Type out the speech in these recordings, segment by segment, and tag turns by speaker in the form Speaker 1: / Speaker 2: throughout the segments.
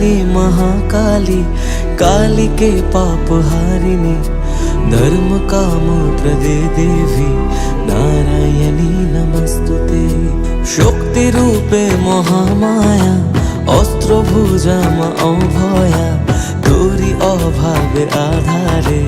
Speaker 1: काली महाकाली, काली के पाप हारिणी, धर्म काम प्रदे देवी, नारायणी नमस्तुते। शक्ति रूपे महामाया, अस्त्र भुजा मा अभया, तोरी अभावे आधारे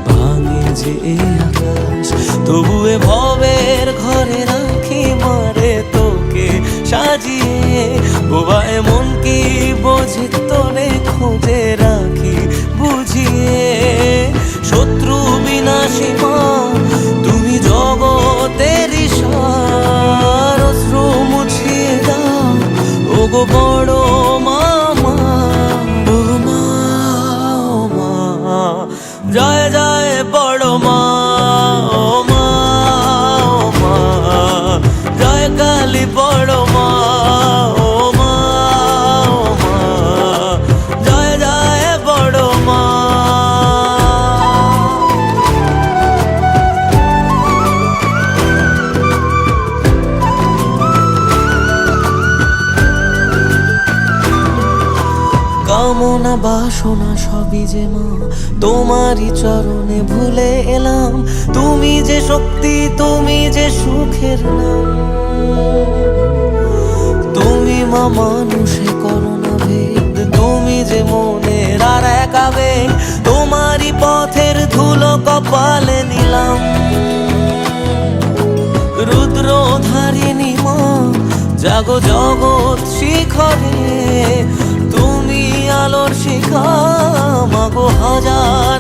Speaker 1: भांगे जे आकाश। तबुए भवेर घरे राखी मारे तोके সাজিয়ে, বোবা এমন কি বোঝে তোরে খুঁজে রাখি বুঝিয়ে। শত্রু বিনাশী মা তুমি জগতের সার, অশ্রু মুছিয়ে দাও ওগো বড় মামা। ও মা, ও মা, জয় জয় বড় মা। ও মা, ও মা, জয় কালী বড় মা। ও মা, ও মা, জয় জয় বড় মা। কামনা বাসনা সবই যে মা তোমারই চরণে ভুলে এলাম। তুমি যে শক্তি, তুমি যে সুখের নাম। তুমি মা মানুষে করো না ভেদ, তুমি যে মনের আর এক আবেগ। তোমারই পথের ধুলো কপালে নিলাম। রুদ্রধারিণী মা জাগো জগৎ শিখরে, তুমি আলোর শিখা মাগো হাজার